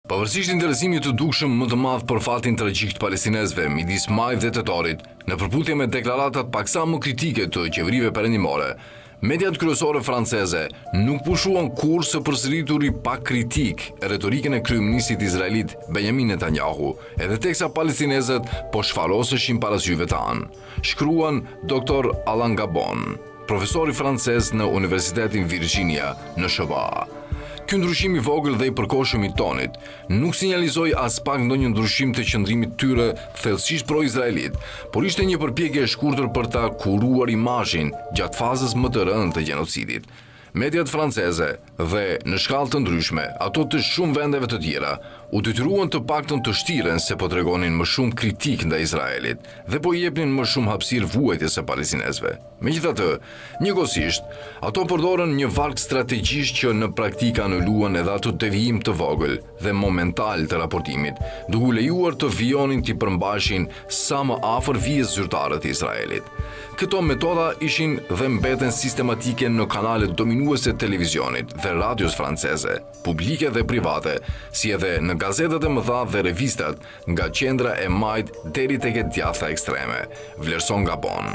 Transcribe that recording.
Pavarësisht interesimit të dukshëm më të madh për fatin tragjik të palestinezëve midis majit dhe tetorit, në përputhje me deklaratat paksa më kritike të qeverive perëndimore, mediat kryesore franceze nuk pushuan kurrë së përsërituri pa kritik retorikën e kryeministit izraelit Benjamin Netanyahu, edhe teksa palestinezët po shfaroseshin para syve tanë, shkruan Dr. Alain Gabon, profesor i francez në Universitetin Virginia në SHA. Ky ndryshim i vogël dhe i përkohshëm i tonit nuk sinjalizoi as pak ndonjë ndryshim të qëndrimit tyre thellësisht pro-izraelit, por ishte një përpjekje e shkurtër për ta kuruar imazhin gjatë fazës më të rëndë të gjenocidit. Mediat franceze dhe në shkallë të ndryshme, ato të shumë vendeve të tjera, u detyruan të paktën të shtiren se po tregonin më shumë kritik ndaj Izraelit dhe po i jepnin më shumë hapësirë vuajtjes së palestinezëve. Megjithatë, njëkohësisht, ato përdorën një varg strategjisht që në praktikë anuluan edhe ato devijim të vogël dhe momental të raportimit, duke lejuar të vijonin të përmbajshin sa më afër vijës zyrtare të Izraelit. Këto metoda ishin dhe mbeten sistematike në kanalet dominuese të televizionit dhe radios franceze, publike dhe private, si edhe në gazetat e mëdha dhe revistat nga qendra e majt deri tek e djatha ekstreme, vlerëson Gabon.